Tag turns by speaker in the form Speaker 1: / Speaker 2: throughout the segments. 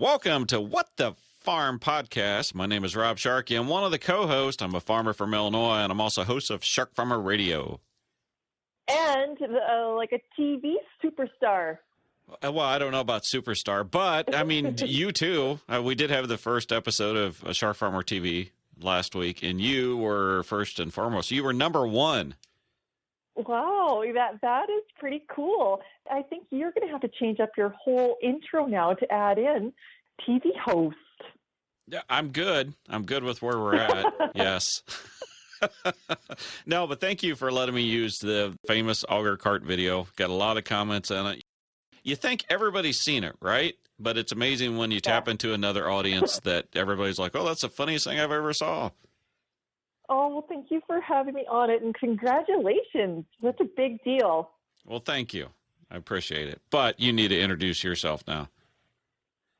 Speaker 1: Welcome to What the Farm podcast. My name is Rob Sharkey. I'm one of the co-hosts. I'm a farmer from Illinois, and I'm also host of Shark Farmer Radio.
Speaker 2: And like a TV superstar.
Speaker 1: Well, I don't know about superstar, but I mean, you too. We did have the first episode of Shark Farmer TV last week, and you were first and foremost. You were number one.
Speaker 2: Wow, that is pretty cool. I think you're going to have to change up your whole intro now to add in TV host.
Speaker 1: Yeah, I'm good. I'm good with where we're at. Yes. No, but thank you for letting me use the famous auger cart video. Got a lot of comments on it. You think everybody's seen it, right? But it's amazing when you tap into another audience that everybody's like, oh, that's the funniest thing I've ever saw.
Speaker 2: Oh, well, thank you for having me on it, and congratulations. That's a big deal.
Speaker 1: Well, thank you. I appreciate it. But you need to introduce yourself now.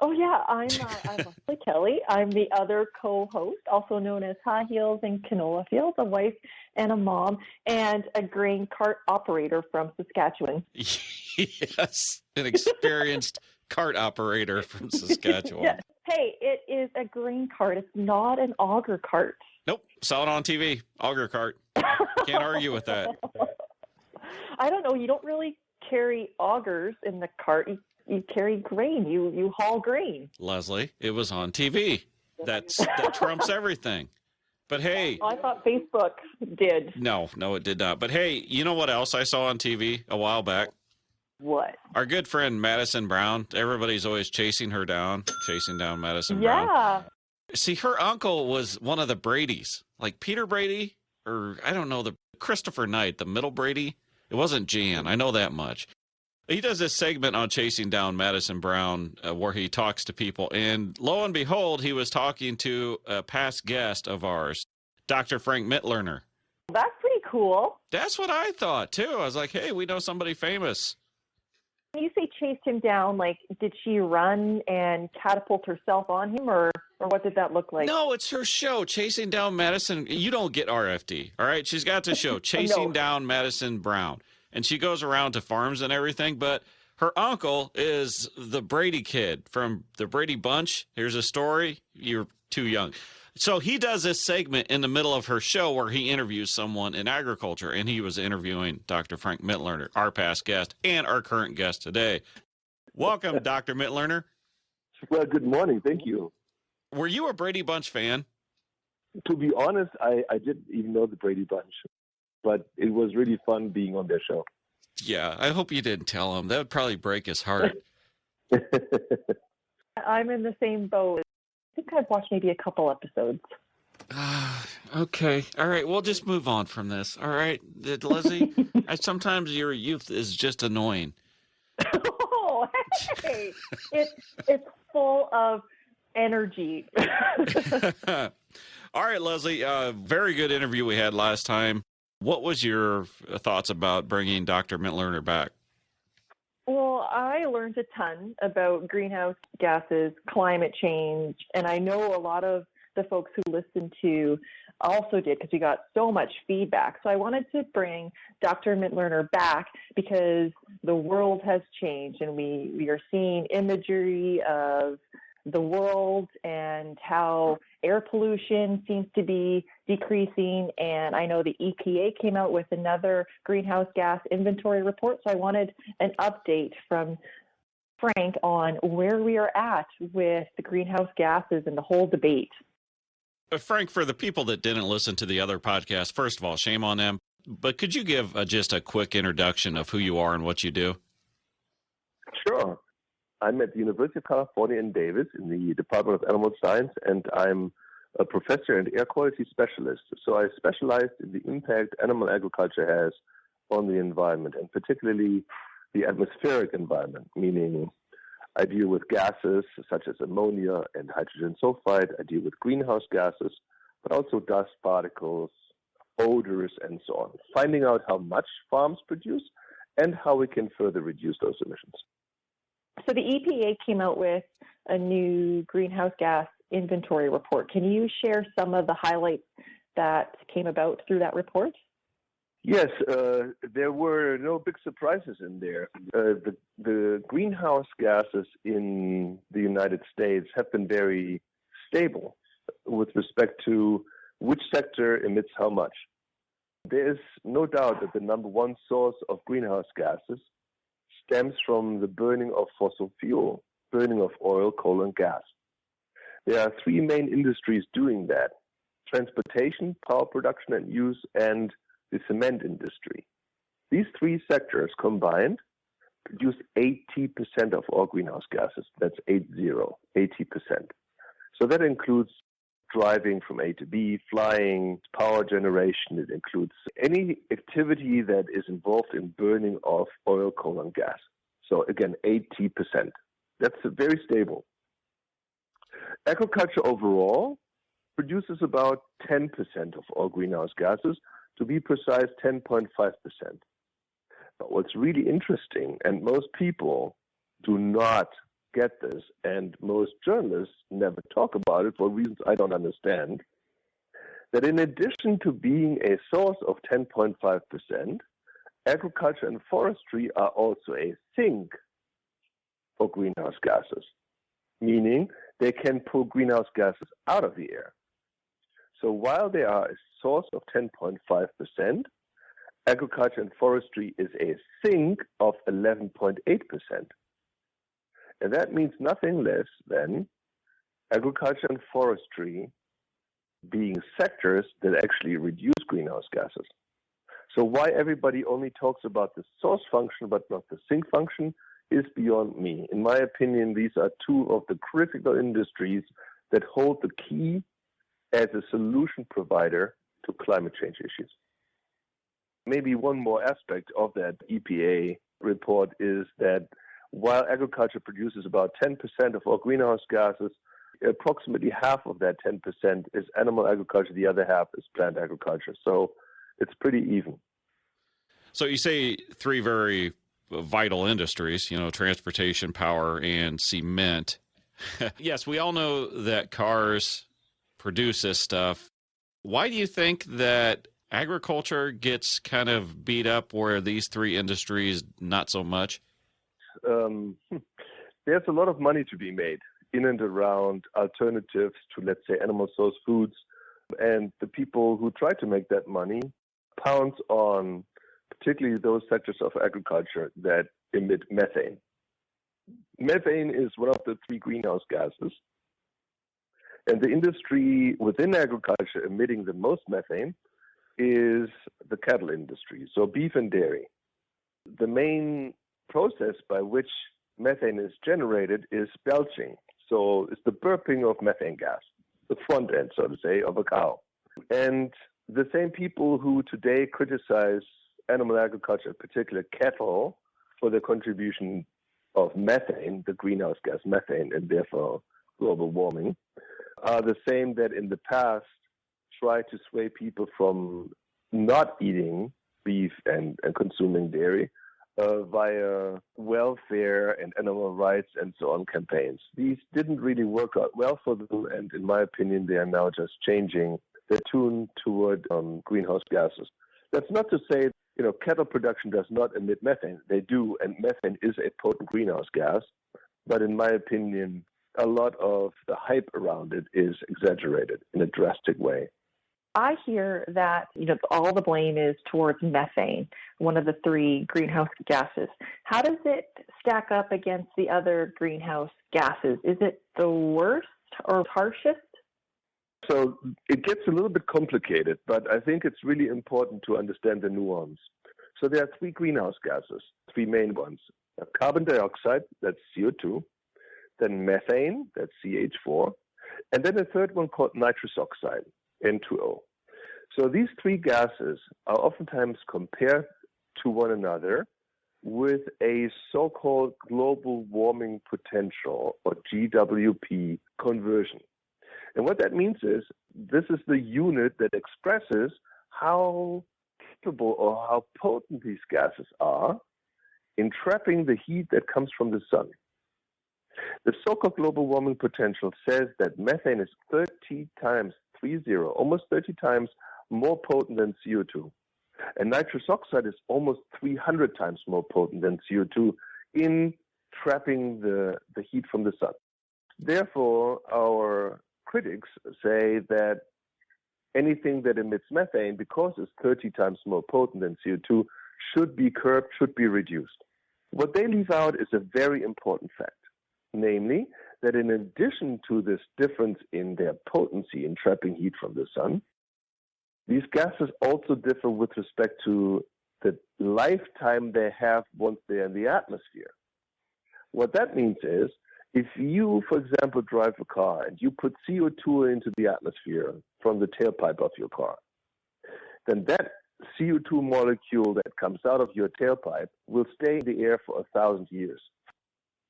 Speaker 2: Oh, yeah. I'm Lesley Kelly. I'm the other co-host, also known as Heels and Canola Fields, a wife and a mom, and a grain cart operator from Saskatchewan.
Speaker 1: Yes, an experienced cart operator from Saskatchewan.
Speaker 2: Yes. Hey, it is a grain cart. It's not an auger cart.
Speaker 1: Nope. Saw it on TV. Auger cart. Can't argue with that.
Speaker 2: I don't know. You don't really carry augers in the cart. You carry grain. You haul grain.
Speaker 1: Leslie, it was on TV. That trumps everything. But hey.
Speaker 2: I thought Facebook did.
Speaker 1: No, it did not. But hey, you know what else I saw on TV a while back?
Speaker 2: What?
Speaker 1: Our good friend Madison Brown. Everybody's always chasing down Madison Brown.
Speaker 2: Yeah.
Speaker 1: See, her uncle was one of the Bradys, like Peter Brady, or I don't know, the Christopher Knight, the middle Brady. It wasn't Jan. I know that much. He does this segment on chasing down Madison Brown where he talks to people. And lo and behold, he was talking to a past guest of ours, Dr. Frank Mitloehner.
Speaker 2: That's pretty cool.
Speaker 1: That's what I thought, too. I was like, hey, we know somebody famous.
Speaker 2: When you say chased him down, like, did she run and catapult herself on him, or what did that look like?
Speaker 1: No, it's her show, Chasing Down Madison. You don't get RFD, all right? She's got the show, Chasing Down Madison Brown. And she goes around to farms and everything, but her uncle is the Brady kid from the Brady Bunch. Here's a story. You're too young. So he does this segment in the middle of her show where he interviews someone in agriculture, and he was interviewing Dr. Frank Mitloehner, our past guest and our current guest today. Welcome, Dr. Mitloehner.
Speaker 3: Well, good morning. Thank you.
Speaker 1: Were you a Brady Bunch fan?
Speaker 3: To be honest, I didn't even know the Brady Bunch, but it was really fun being on their show.
Speaker 1: Yeah, I hope you didn't tell him. That would probably break his heart.
Speaker 2: I'm in the same boat. I think I've watched maybe a couple episodes.
Speaker 1: Okay. All right. We'll just move on from this. All right. Leslie, sometimes your youth is just annoying.
Speaker 2: Oh, hey. It's full of energy.
Speaker 1: All right, Leslie. Very good interview we had last time. What was your thoughts about bringing Dr. Mitloehner back?
Speaker 2: Well, I learned a ton about greenhouse gases, climate change, and I know a lot of the folks who listened to also did because we got so much feedback. So I wanted to bring Dr. Mitloehner back because the world has changed and we are seeing imagery of the world and how air pollution seems to be decreasing. And I know the EPA came out with another greenhouse gas inventory report. So I wanted an update from Frank on where we are at with the greenhouse gases and the whole debate.
Speaker 1: Frank, for the people that didn't listen to the other podcast, first of all, shame on them. But could you give just a quick introduction of who you are and what you do?
Speaker 3: Sure. I'm at the University of California in Davis in the Department of Animal Science, and I'm a professor and air quality specialist. So I specialize in the impact animal agriculture has on the environment, and particularly the atmospheric environment, meaning I deal with gases such as ammonia and hydrogen sulfide. I deal with greenhouse gases, but also dust particles, odors, and so on, finding out how much farms produce and how we can further reduce those emissions.
Speaker 2: So the EPA came out with a new greenhouse gas inventory report. Can you share some of the highlights that came about through that report?
Speaker 3: Yes, there were no big surprises in there. The greenhouse gases in the United States have been very stable with respect to which sector emits how much. There is no doubt that the number one source of greenhouse gases stems from the burning of fossil fuel, burning of oil, coal, and gas. There are three main industries doing that: transportation, power production and use, and the cement industry. These three sectors combined produce 80% of all greenhouse gases. That's 80%. So that includes driving from A to B, flying, power generation. It includes any activity that is involved in burning of oil, coal, and gas. So again, 80%. That's very stable. Agriculture overall produces about 10% of all greenhouse gases, to be precise, 10.5%. But what's really interesting, and most people do not get this, and most journalists never talk about it for reasons I don't understand, that in addition to being a source of 10.5%, agriculture and forestry are also a sink for greenhouse gases, meaning they can pull greenhouse gases out of the air. So while they are a source of 10.5%, agriculture and forestry is a sink of 11.8%. And that means nothing less than agriculture and forestry being sectors that actually reduce greenhouse gases. So why everybody only talks about the source function but not the sink function is beyond me. In my opinion, these are two of the critical industries that hold the key as a solution provider to climate change issues. Maybe one more aspect of that EPA report is that while agriculture produces about 10% of all greenhouse gases, approximately half of that 10% is animal agriculture, the other half is plant agriculture. So it's pretty even.
Speaker 1: So you say three very vital industries, transportation, power, and cement. Yes, we all know that cars produce this stuff. Why do you think that agriculture gets kind of beat up where these three industries not so much?
Speaker 3: There's a lot of money to be made in and around alternatives to, let's say, animal source foods. And the people who try to make that money pounce on particularly those sectors of agriculture that emit methane. Methane is one of the three greenhouse gases. And the industry within agriculture emitting the most methane is the cattle industry, so beef and dairy. The main process by which methane is generated is belching. So it's the burping of methane gas, the front end, so to say, of a cow. And the same people who today criticize animal agriculture, in particular cattle, for the contribution of methane, the greenhouse gas methane, and therefore global warming, are the same that in the past tried to sway people from not eating beef and consuming dairy via welfare and animal rights and so on campaigns. These didn't really work out well for them, and in my opinion, they are now just changing their tune toward greenhouse gases. That's not to say, cattle production does not emit methane. They do, and methane is a potent greenhouse gas. But in my opinion, a lot of the hype around it is exaggerated in a drastic way.
Speaker 2: I hear that, all the blame is towards methane, one of the three greenhouse gases. How does it stack up against the other greenhouse gases? Is it the worst or harshest?
Speaker 3: So it gets a little bit complicated, but I think it's really important to understand the nuance. So there are three greenhouse gases, three main ones. Carbon dioxide, that's CO2, then methane, that's CH4, and then a third one called nitrous oxide, N2O. So these three gases are oftentimes compared to one another with a so-called global warming potential, or GWP conversion. And what that means is this is the unit that expresses how capable or how potent these gases are in trapping the heat that comes from the sun. The so-called global warming potential says that methane is 30 times, almost 30 times more potent than CO2. And nitrous oxide is almost 300 times more potent than CO2 in trapping the heat from the sun. Therefore, our critics say that anything that emits methane, because it's 30 times more potent than CO2, should be curbed, should be reduced. What they leave out is a very important fact, namely that in addition to this difference in their potency in trapping heat from the sun, these gases also differ with respect to the lifetime they have once they're in the atmosphere. What that means is, if you, for example, drive a car and you put CO2 into the atmosphere from the tailpipe of your car, then that CO2 molecule that comes out of your tailpipe will stay in the air for 1,000 years.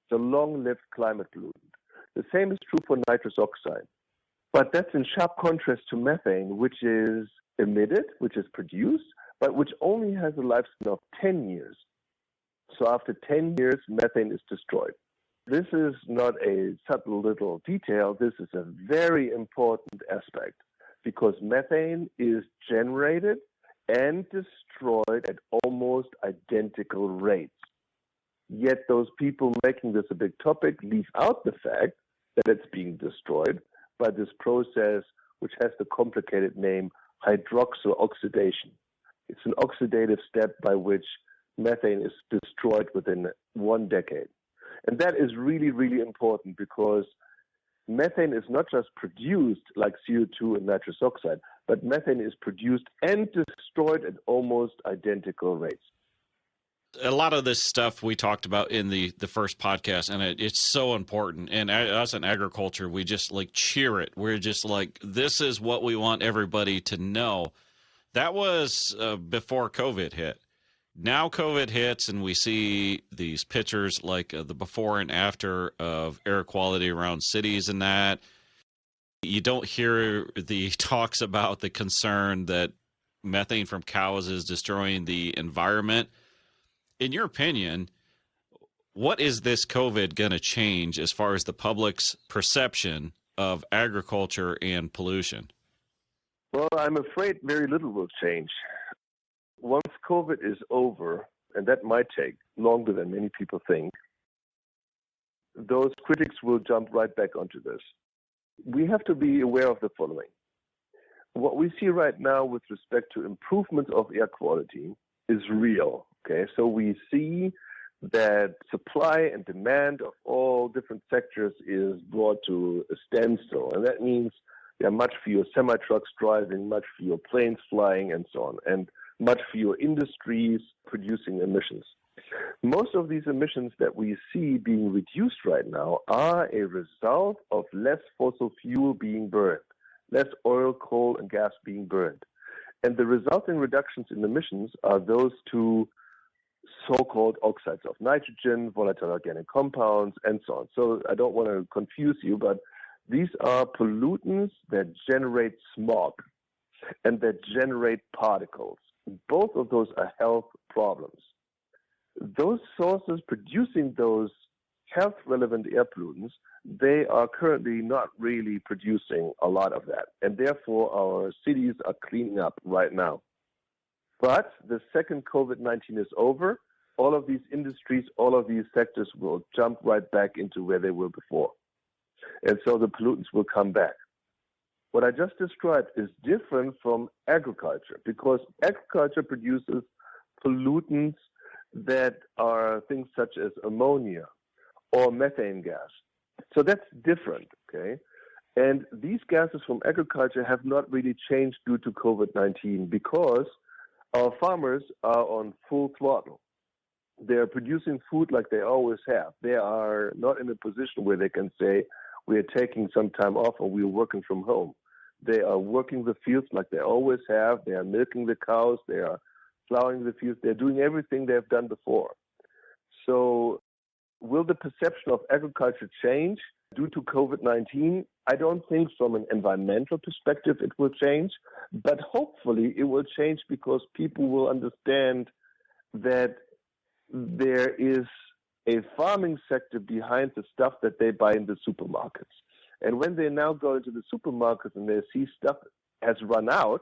Speaker 3: It's a long-lived climate pollutant. The same is true for nitrous oxide. But that's in sharp contrast to methane, which is emitted, which is produced, but which only has a lifespan of 10 years. So after 10 years, methane is destroyed. This is not a subtle little detail. This is a very important aspect because methane is generated and destroyed at almost identical rates. Yet those people making this a big topic leave out the fact that it's being destroyed by this process which has the complicated name hydroxylation. It's an oxidative step by which methane is destroyed within 1 decade. And that is really, really important because methane is not just produced like CO2 and nitrous oxide, but methane is produced and destroyed at almost identical rates.
Speaker 1: A lot of this stuff we talked about in the first podcast, and it's so important. And us in agriculture, we just like cheer it. We're just like, this is what we want everybody to know. That was before COVID hit. Now COVID hits and we see these pictures like the before and after of air quality around cities and that. You don't hear the talks about the concern that methane from cows is destroying the environment. In your opinion, what is this COVID going to change as far as the public's perception of agriculture and pollution?
Speaker 3: Well, I'm afraid very little will change. Once COVID is over, and that might take longer than many people think, those critics will jump right back onto this. We have to be aware of the following. What we see right now with respect to improvement of air quality is real. Okay, so we see that supply and demand of all different sectors is brought to a standstill. And that means there are much fewer semi-trucks driving, much fewer planes flying, and so on, and much fewer industries producing emissions. Most of these emissions that we see being reduced right now are a result of less fossil fuel being burned, less oil, coal, and gas being burned. And the resulting reductions in emissions are those two so-called oxides of nitrogen, volatile organic compounds, and so on. So I don't want to confuse you, but these are pollutants that generate smog and that generate particles. Both of those are health problems. Those sources producing those health-relevant air pollutants, they are currently not really producing a lot of that. And therefore, our cities are cleaning up right now. But the second COVID-19 is over, all of these industries, all of these sectors will jump right back into where they were before. And so the pollutants will come back. What I just described is different from agriculture because agriculture produces pollutants that are things such as ammonia or methane gas. So that's different, okay? And these gases from agriculture have not really changed due to COVID-19 because our farmers are on full throttle. They're producing food like they always have. They are not in a position where they can say, we are taking some time off or we are working from home. They are working the fields like they always have. They are milking the cows. They are plowing the fields. They're doing everything they've done before. So will the perception of agriculture change due to COVID-19? I don't think from an environmental perspective it will change, but hopefully it will change because people will understand that there is a farming sector behind the stuff that they buy in the supermarkets. And when they now go into the supermarket and they see stuff has run out,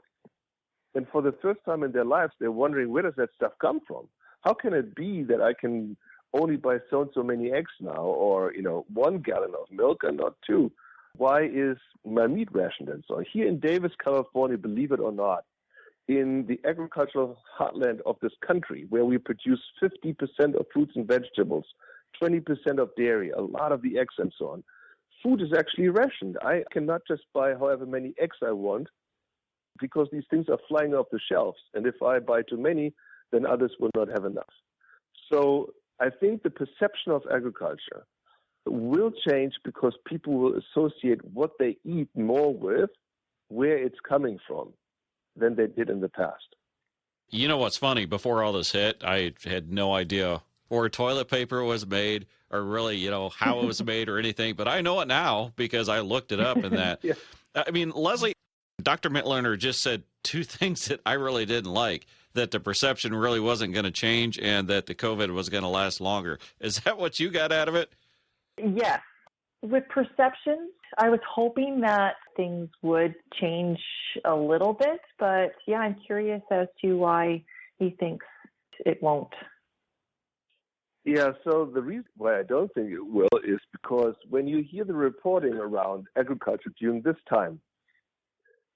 Speaker 3: And for the first time in their lives, they're wondering, where does that stuff come from? How can it be that I can only buy so and so many eggs now, or 1 gallon of milk and not 2? Why is my meat rationed and so on? Here in Davis, California, believe it or not, in the agricultural heartland of this country, where we produce 50% of fruits and vegetables, 20% of dairy, a lot of the eggs and so on, food is actually rationed. I cannot just buy however many eggs I want, because these things are flying off the shelves. And if I buy too many, then others will not have enough. So I think the perception of agriculture will change because people will associate what they eat more with where it's coming from than they did in the past.
Speaker 1: You know what's funny? Before all this hit, I had no idea where toilet paper was made or really, how it was made or anything. But I know it now because I looked it up and that.
Speaker 3: Yeah.
Speaker 1: I mean, Lesley, Dr. Mitloehner just said two things that I really didn't like, that the perception really wasn't going to change and that the COVID was going to last longer. Is that what you got out of it?
Speaker 2: Yes. With perception, I was hoping that things would change a little bit, but yeah, I'm curious as to why he thinks it won't.
Speaker 3: Yeah, so the reason why I don't think it will is because when you hear the reporting around agriculture during this time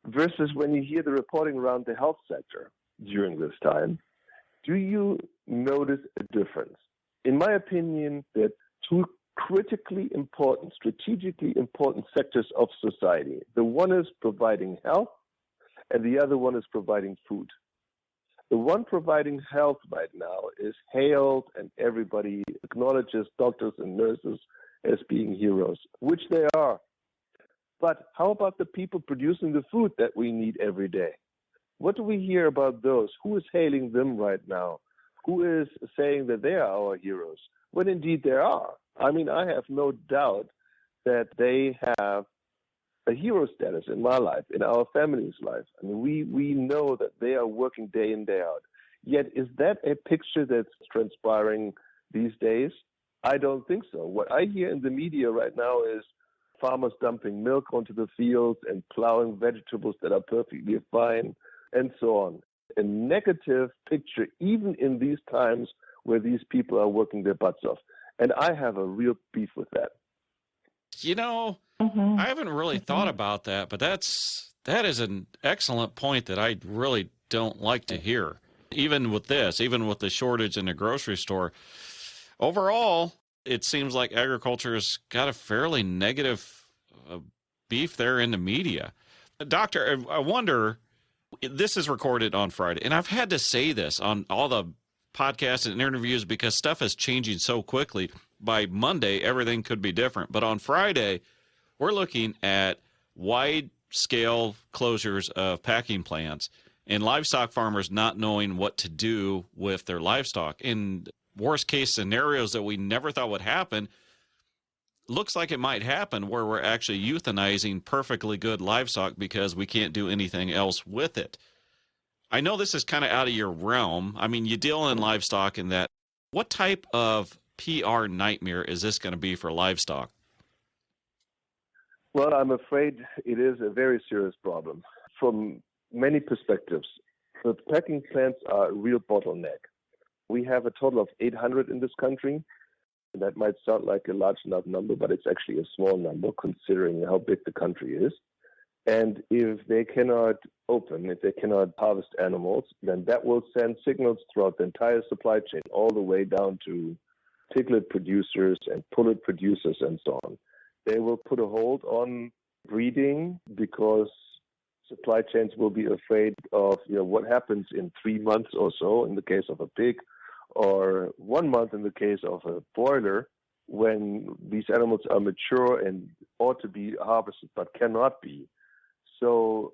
Speaker 3: versus when you hear the reporting around the health sector during this time, do you notice a difference? In my opinion, there are two critically important, strategically important sectors of society. The one is providing health, and the other one is providing food. The one providing health right now is hailed, and everybody acknowledges doctors and nurses as being heroes, which they are. But how about the people producing the food that we need every day? What do we hear about those? Who is hailing them right now? Who is saying that they are our heroes? When indeed they are. I mean, I have no doubt that they have a hero status in my life, in our family's life. I mean, we know that they are working day in, day out. Yet, is that a picture that's transpiring these days? I don't think so. What I hear in the media right now is farmers dumping milk onto the fields and plowing vegetables that are perfectly fine, and so on. A negative picture, even in these times where these people are working their butts off. And I have a real beef with that.
Speaker 1: I haven't really thought about that, but that is an excellent point that I really don't like to hear. Even with the shortage in the grocery store, overall, it seems like agriculture has got a fairly negative beef there in the media. Doctor, I wonder, this is recorded on Friday, and I've had to say this on all the podcasts and interviews because stuff is changing so quickly. By Monday, everything could be different. But on Friday, we're looking at wide-scale closures of packing plants and livestock farmers not knowing what to do with their livestock. In worst-case scenarios that we never thought would happen, looks like it might happen where we're actually euthanizing perfectly good livestock because we can't do anything else with it. I know this is kind of out of your realm. I mean, you deal in livestock in that. What type of PR nightmare is this going to be for livestock?
Speaker 3: Well, I'm afraid it is a very serious problem from many perspectives. The packing plants are a real bottleneck. We have a total of 800 in this country. That might sound like a large enough number, but it's actually a small number considering how big the country is. And if they cannot open, if they cannot harvest animals, then that will send signals throughout the entire supply chain, all the way down to piglet producers and pullet producers and so on. They will put a hold on breeding because supply chains will be afraid of what happens in 3 months or so in the case of a pig, or 1 month in the case of a broiler, when these animals are mature and ought to be harvested but cannot be. So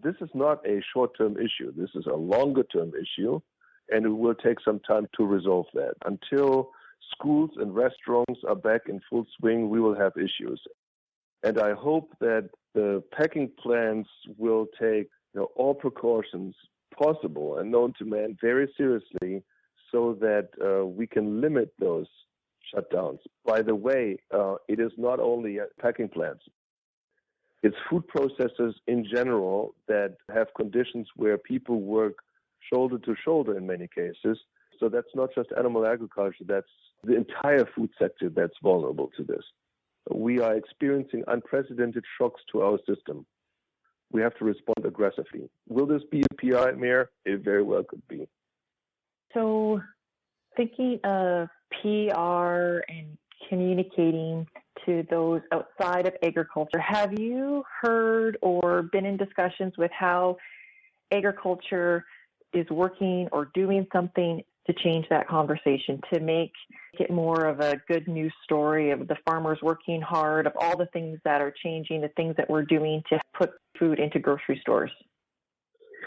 Speaker 3: this is not a short-term issue. This is a longer-term issue, and it will take some time to resolve that. Until schools and restaurants are back in full swing, we will have issues. And I hope that the packing plants will take all precautions possible and known to man very seriously so that we can limit those shutdowns. By the way, it is not only at packing plants. It's food processors in general that have conditions where people work shoulder to shoulder in many cases. So that's not just animal agriculture, that's the entire food sector that's vulnerable to this. We are experiencing unprecedented shocks to our system. We have to respond aggressively. Will this be a PR nightmare? It very well could be.
Speaker 2: So thinking of PR and communicating to those outside of agriculture, have you heard or been in discussions with how agriculture is working or doing something to change that conversation, to make it more of a good news story of the farmers working hard, of all the things that are changing, the things that we're doing to put food into grocery stores?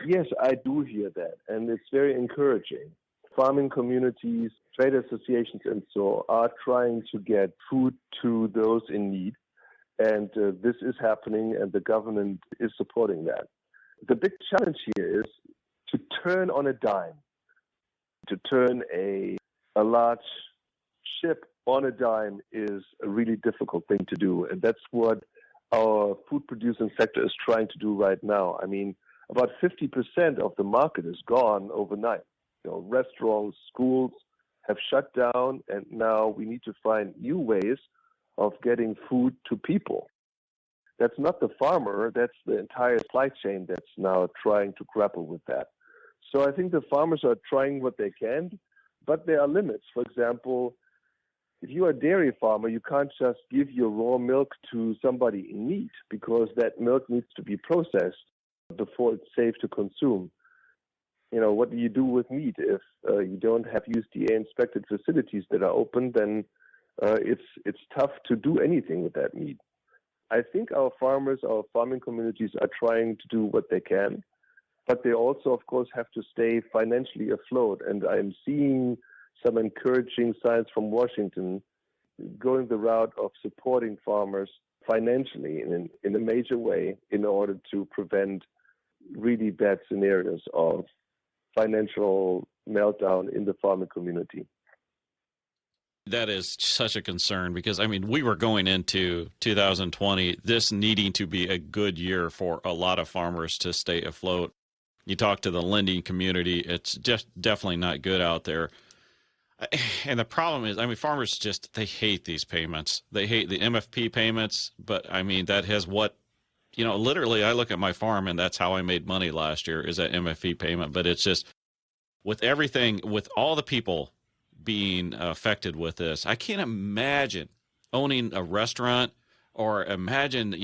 Speaker 3: Yes, I do hear that, and it's very encouraging. Farming communities, trade associations, and so are trying to get food to those in need, and this is happening, and the government is supporting that. The big challenge here is to turn on a dime, to turn a large ship on a dime is a really difficult thing to do, and that's what our food producing sector is trying to do right now. I mean, about 50% of the market is gone overnight. Restaurants, schools have shut down, and now we need to find new ways of getting food to people. That's not the farmer, that's the entire supply chain that's now trying to grapple with that. So I think the farmers are trying what they can, but there are limits. For example, if you're a dairy farmer, you can't just give your raw milk to somebody in need because that milk needs to be processed before it's safe to consume. What do you do with meat if you don't have USDA-inspected facilities that are open? Then it's tough to do anything with that meat. I think our farmers, our farming communities are trying to do what they can, but they also, of course, have to stay financially afloat. And I'm seeing some encouraging signs from Washington going the route of supporting farmers financially in a major way in order to prevent really bad scenarios of financial meltdown in the farming community.
Speaker 1: That is such a concern because, we were going into 2020, this needing to be a good year for a lot of farmers to stay afloat. You talk to the lending community, it's just definitely not good out there. And the problem is, farmers they hate these payments. They hate the MFP payments, but that has literally I look at my farm and that's how I made money last year is that MFP payment. But it's just with everything, with all the people being affected with this, I can't imagine owning a restaurant or imagine,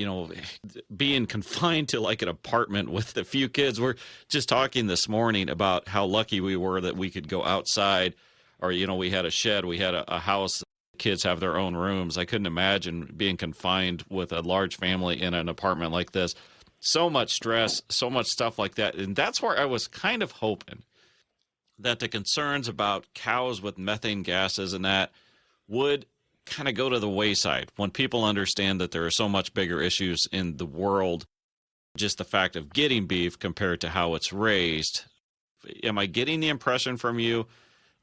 Speaker 1: being confined to like an apartment with a few kids. We're just talking this morning about how lucky we were that we could go outside or, we had a shed, we had a house, kids have their own rooms. I couldn't imagine being confined with a large family in an apartment like this. So much stress, so much stuff like that. And that's where I was kind of hoping that the concerns about cows with methane gases and that would kind of go to the wayside when people understand that there are so much bigger issues in the world, just the fact of getting beef compared to how it's raised. Am I getting the impression from you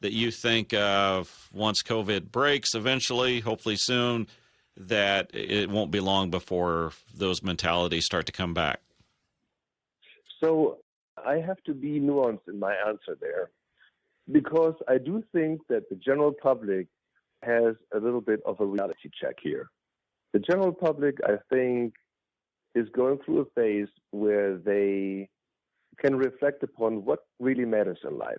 Speaker 1: that you think once COVID breaks eventually, hopefully soon, that it won't be long before those mentalities start to come back?
Speaker 3: So I have to be nuanced in my answer there because I do think that the general public has a little bit of a reality check here. The general public, I think, is going through a phase where they can reflect upon what really matters in life.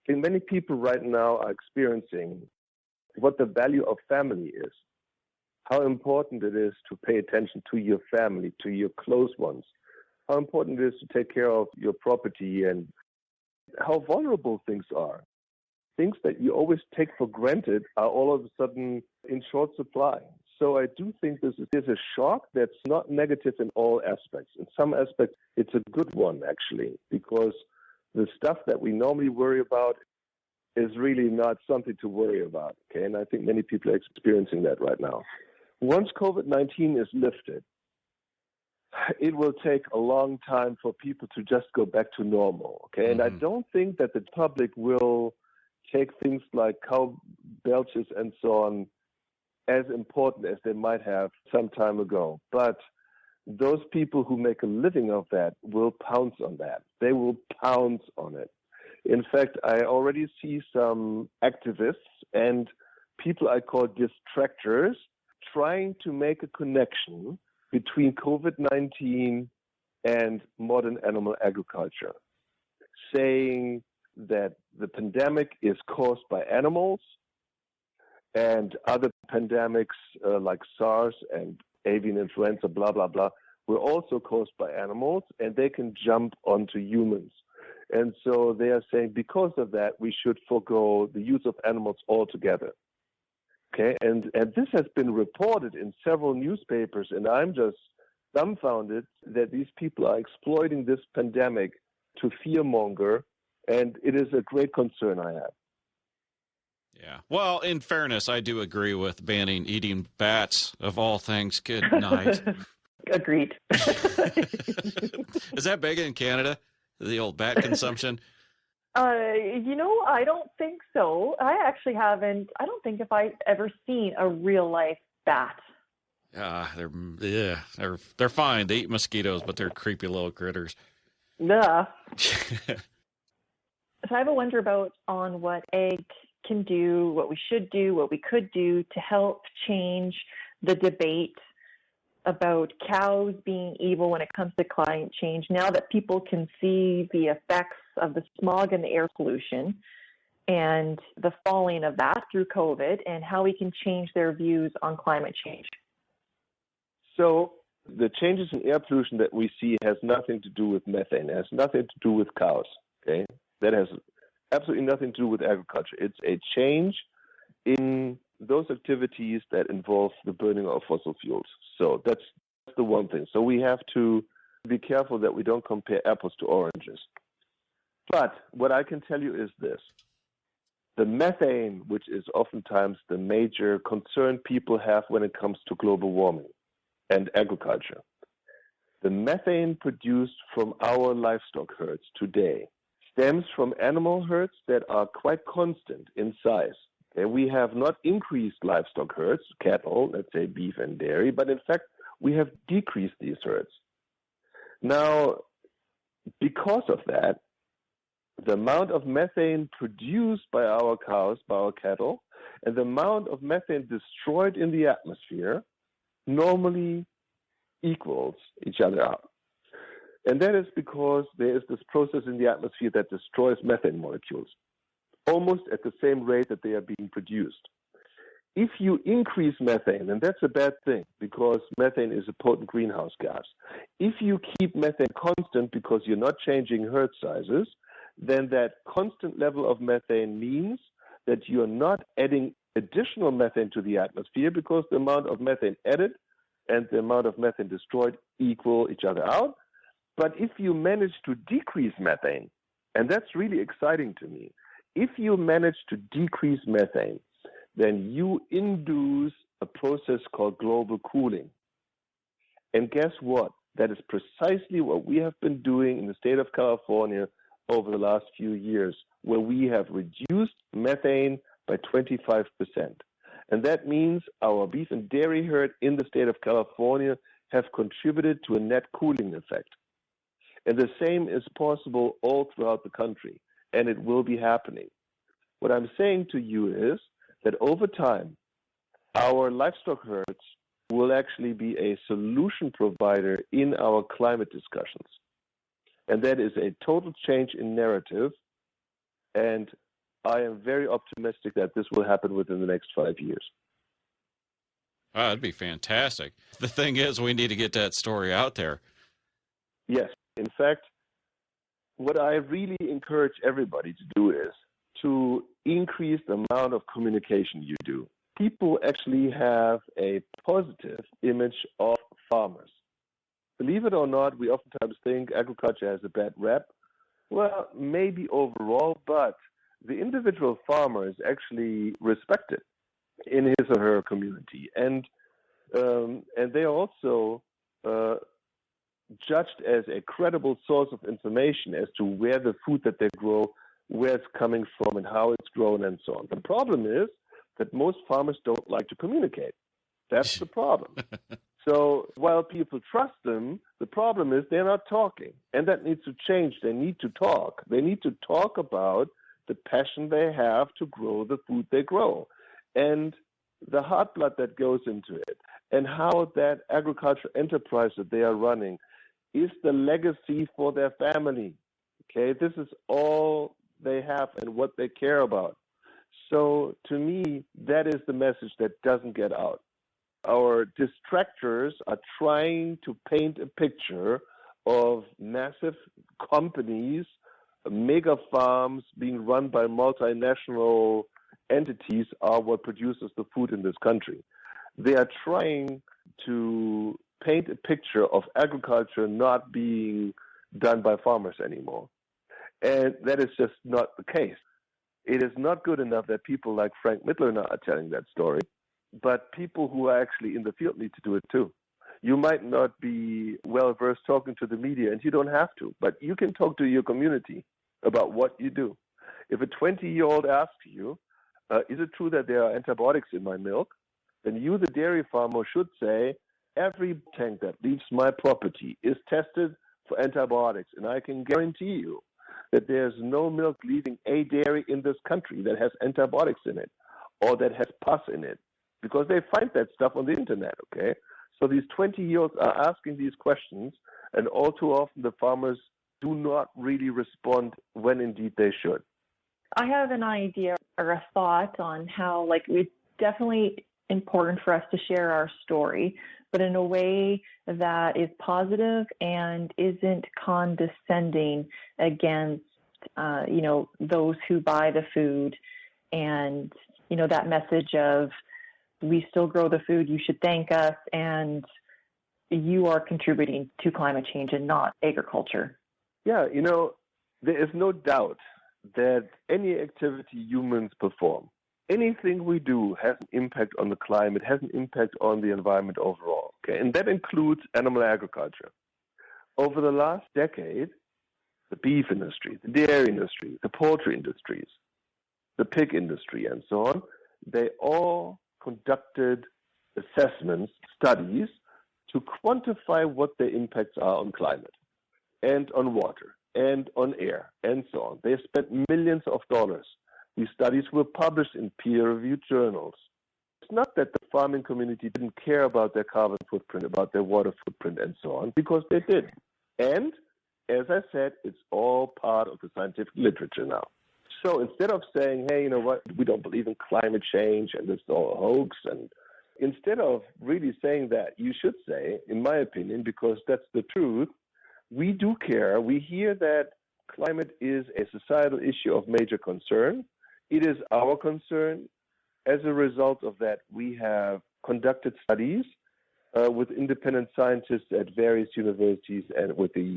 Speaker 3: I think many people right now are experiencing what the value of family is, how important it is to pay attention to your family, to your close ones, how important it is to take care of your property and how vulnerable things are. Things that you always take for granted are all of a sudden in short supply. So I do think this is a shock that's not negative in all aspects. In some aspects, it's a good one, actually, because the stuff that we normally worry about is really not something to worry about. Okay, and I think many people are experiencing that right now. Once COVID-19 is lifted, it will take a long time for people to just go back to normal. Okay, and I don't think that the public will take things like cow belches and so on as important as they might have some time ago. But those people who make a living of that will pounce on that. They will pounce on it. In fact, I already see some activists and people I call distractors trying to make a connection between COVID-19 and modern animal agriculture, saying that the pandemic is caused by animals and other pandemics like SARS and avian influenza, blah, blah, blah, were also caused by animals, and they can jump onto humans. And so they are saying because of that, we should forego the use of animals altogether. Okay, and this has been reported in several newspapers, and I'm just dumbfounded that these people are exploiting this pandemic to fearmonger, and it is a great concern I have.
Speaker 1: Yeah. Well, in fairness, I do agree with banning eating bats of all things. Good night.
Speaker 2: Agreed.
Speaker 1: Is that big in Canada, the old bat consumption?
Speaker 2: I don't think so. I don't think if I've ever seen a real life bat.
Speaker 1: They're fine. They eat mosquitoes, but they're creepy little critters.
Speaker 2: Yeah. So I have a wonder on what ag can do, what we should do, what we could do to help change the debate about cows being evil when it comes to climate change, now that people can see the effects of the smog and the air pollution and the falling of that through COVID, and how we can change their views on climate change.
Speaker 3: So the changes in air pollution that we see has nothing to do with methane. It has nothing to do with cows. Okay, that has absolutely nothing to do with agriculture. It's a change in those activities that involve the burning of fossil fuels. So that's the one thing. So we have to be careful that we don't compare apples to oranges. But what I can tell you is this. The methane, which is oftentimes the major concern people have when it comes to global warming and agriculture, the methane produced from our livestock herds today stems from animal herds that are quite constant in size. And we have not increased livestock herds, cattle, let's say beef and dairy, but in fact, we have decreased these herds. Now, because of that, the amount of methane produced by our cows, by our cattle, and the amount of methane destroyed in the atmosphere normally equals each other out. And that is because there is this process in the atmosphere that destroys methane molecules, almost at the same rate that they are being produced. If you increase methane, and that's a bad thing because methane is a potent greenhouse gas. If you keep methane constant because you're not changing herd sizes, then that constant level of methane means that you're not adding additional methane to the atmosphere because the amount of methane added and the amount of methane destroyed equal each other out. But if you manage to decrease methane, and that's really exciting to me, if you manage to decrease methane, then you induce a process called global cooling. And guess what? That is precisely what we have been doing in the state of California over the last few years, where we have reduced methane by 25%. And that means our beef and dairy herd in the state of California have contributed to a net cooling effect. And the same is possible all throughout the country, and it will be happening. What I'm saying to you is that over time, our livestock herds will actually be a solution provider in our climate discussions. And that is a total change in narrative, and I am very optimistic that this will happen within the next 5 years.
Speaker 1: Oh, that'd be fantastic. The thing is, we need to get that story out there.
Speaker 3: Yes. In fact, what I really encourage everybody to do is to increase the amount of communication you do. People actually have a positive image of farmers. Believe it or not, we oftentimes think agriculture has a bad rep. Well, maybe overall, but the individual farmer is actually respected in his or her community. And they are also judged as a credible source of information as to where the food that they grow, where it's coming from and how it's grown and so on. The problem is that most farmers don't like to communicate. That's the problem. So while people trust them, the problem is they're not talking. And that needs to change. They need to talk. They need to talk about the passion they have to grow the food they grow and the heart blood that goes into it, and how that agricultural enterprise that they are running is the legacy for their family. Okay, this is all they have and what they care about. So to me, that is the message that doesn't get out. Our distractors are trying to paint a picture of massive companies, mega farms being run by multinational entities are what produces the food in this country. They are trying to paint a picture of agriculture not being done by farmers anymore. And that is just not the case. It is not good enough that people like Frank Mitloehner are telling that story, but people who are actually in the field need to do it too. You might not be well-versed talking to the media, and you don't have to, but you can talk to your community about what you do. If a 20-year-old asks you, is it true that there are antibiotics in my milk? Then you, the dairy farmer, should say, every tank that leaves my property is tested for antibiotics, and I can guarantee you that there's no milk leaving a dairy in this country that has antibiotics in it or that has pus in it, because they find that stuff on the internet, okay? So these 20-year-olds are asking these questions, and all too often the farmers do not really respond when indeed they should.
Speaker 2: I have an idea or a thought on how, it's definitely important for us to share our story, but in a way that is positive and isn't condescending against, those who buy the food, and, that message of, we still grow the food, you should thank us, and you are contributing to climate change and not agriculture.
Speaker 3: Yeah, there is no doubt that any activity humans perform, anything we do has an impact on the climate, has an impact on the environment overall. Okay? And that includes animal agriculture. Over the last decade, the beef industry, the dairy industry, the poultry industries, the pig industry, and so on, they all conducted assessments, studies, to quantify what their impacts are on climate and on water and on air and so on. They spent millions of dollars. These studies were published in peer-reviewed journals. It's not that the farming community didn't care about their carbon footprint, about their water footprint and so on, because they did. And, as I said, it's all part of the scientific literature now. So instead of saying, hey, you know what, we don't believe in climate change and this is all a hoax, and instead of really saying that, you should say, in my opinion, because that's the truth, we do care. We hear that climate is a societal issue of major concern. It is our concern. As a result of that, we have conducted studies with independent scientists at various universities and with the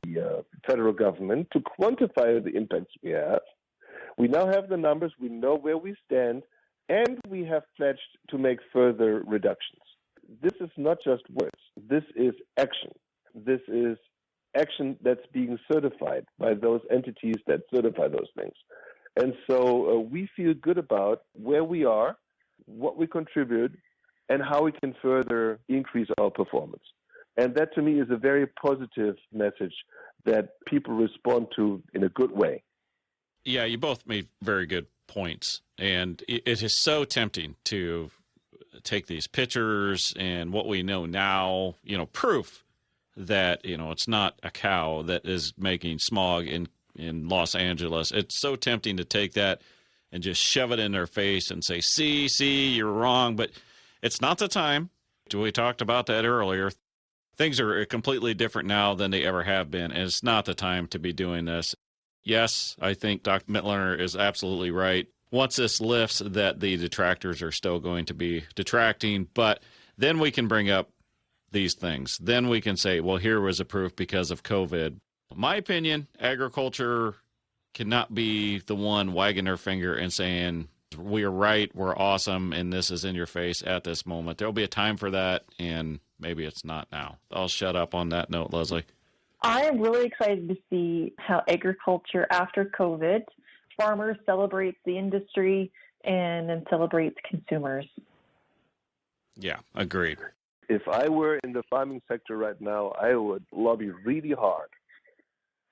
Speaker 3: federal government to quantify the impacts we have. We now have the numbers. We know where we stand, and we have pledged to make further reductions. This is not just words. This is action. This is action that's being certified by those entities that certify those things. And so we feel good about where we are, what we contribute, and how we can further increase our performance. And that, to me, is a very positive message that people respond to in a good way.
Speaker 1: Yeah, you both made very good points. And it is so tempting to take these pictures and what we know now, proof that, it's not a cow that is making smog in Los Angeles. It's so tempting to take that and just shove it in their face and say, see, you're wrong. But it's not the time. We talked about that earlier. Things are completely different now than they ever have been, and it's not the time to be doing this. Yes, I think Dr. Mitloehner is absolutely right. Once this lifts, that the detractors are still going to be detracting, but then we can bring up these things. Then we can say, well, here was a proof because of COVID. My opinion, agriculture cannot be the one wagging their finger and saying, we are right, we're awesome, and this is in your face at this moment. There'll be a time for that, and maybe it's not now. I'll shut up on that note, Lesley.
Speaker 2: I am really excited to see how agriculture after COVID, farmers celebrates the industry and then celebrates consumers.
Speaker 1: Yeah, agreed.
Speaker 3: If I were in the farming sector right now, I would lobby really hard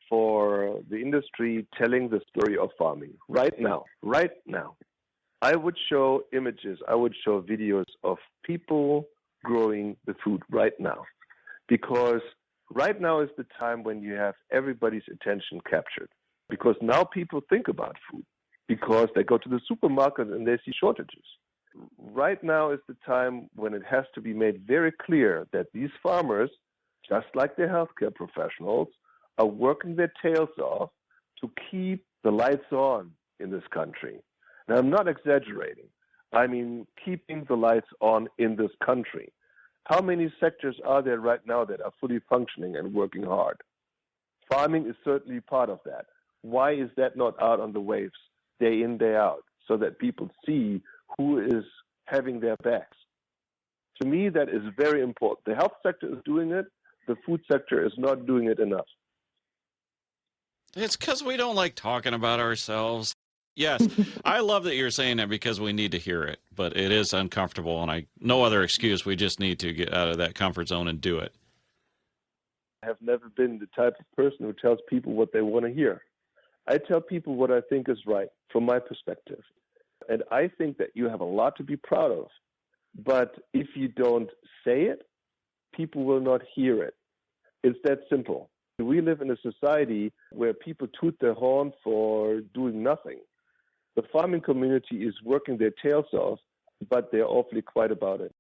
Speaker 3: for the industry telling the story of farming right now. I would show images, I would show videos of people growing the food right now. Because right now is the time when you have everybody's attention captured. Because now people think about food. Because they go to the supermarket and they see shortages. Right now is the time when it has to be made very clear that these farmers, just like the healthcare professionals, are working their tails off to keep the lights on in this country. Now, I'm not exaggerating. I mean, keeping the lights on in this country. How many sectors are there right now that are fully functioning and working hard? Farming is certainly part of that. Why is that not out on the waves day in, day out, so that people see who is having their backs? To me, that is very important. The health sector is doing it. The food sector is not doing it enough.
Speaker 1: It's because we don't like talking about ourselves. Yes, I love that you're saying that because we need to hear it, but it is uncomfortable, and no other excuse. We just need to get out of that comfort zone and do it.
Speaker 3: I have never been the type of person who tells people what they want to hear. I tell people what I think is right from my perspective. And I think that you have a lot to be proud of. But if you don't say it, people will not hear it. It's that simple. We live in a society where people toot their horn for doing nothing. The farming community is working their tails off, but they're awfully quiet about it.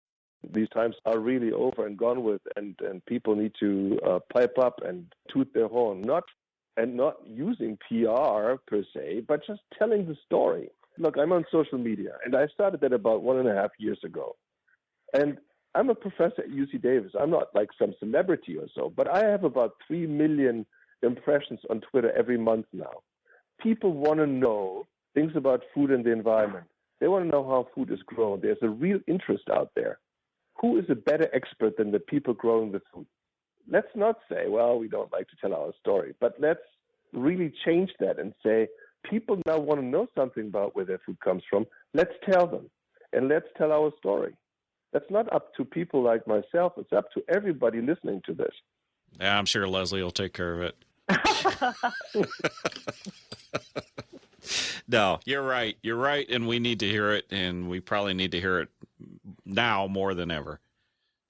Speaker 3: These times are really over and gone with, and people need to pipe up and toot their horn, not using PR per se, but just telling the story. Look, I'm on social media, and I started that about 1.5 years ago. And I'm a professor at UC Davis. I'm not like some celebrity or so, but I have about 3 million impressions on Twitter every month now. People want to know things about food and the environment. They want to know how food is grown. There's a real interest out there. Who is a better expert than the people growing the food? Let's not say, well, we don't like to tell our story, but let's really change that and say, people now want to know something about where their food comes from. Let's tell them, and let's tell our story. That's not up to people like myself. It's up to everybody listening to this.
Speaker 1: Yeah, I'm sure Lesley will take care of it. No, you're right. You're right, and we need to hear it, and we probably need to hear it now more than ever.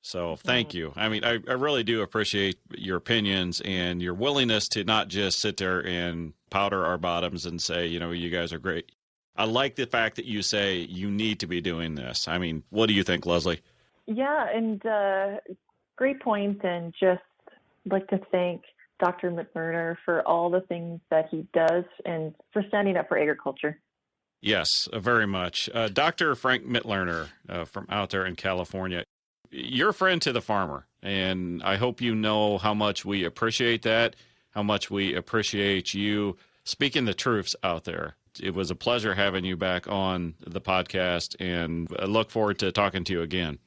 Speaker 1: So thank you. I mean, I really do appreciate your opinions and your willingness to not just sit there and powder our bottoms and say, you guys are great. I like the fact that you say you need to be doing this. I mean, what do you think, Lesley?
Speaker 2: Yeah, and great point. And just like to thank Dr. Mitloehner for all the things that he does and for standing up for agriculture.
Speaker 1: Yes, very much. Dr. Frank Mitloehner from out there in California, you're a friend to the farmer, and I hope you know how much we appreciate that, how much we appreciate you speaking the truths out there. It was a pleasure having you back on the podcast, and I look forward to talking to you again.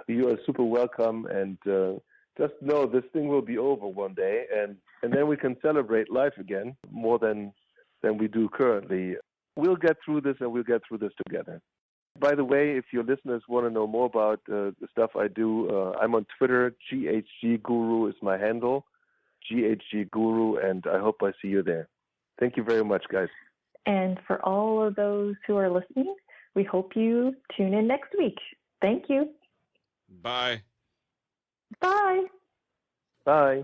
Speaker 3: You are super welcome, and just know this thing will be over one day, and then we can celebrate life again more than we do currently. We'll get through this, and we'll get through this together. By the way, if your listeners want to know more about the stuff I do, I'm on Twitter. GHG Guru is my handle, GHG Guru, and I hope I see you there. Thank you very much, guys.
Speaker 2: And for all of those who are listening, we hope you tune in next week. Thank you.
Speaker 1: Bye.
Speaker 2: Bye.
Speaker 3: Bye.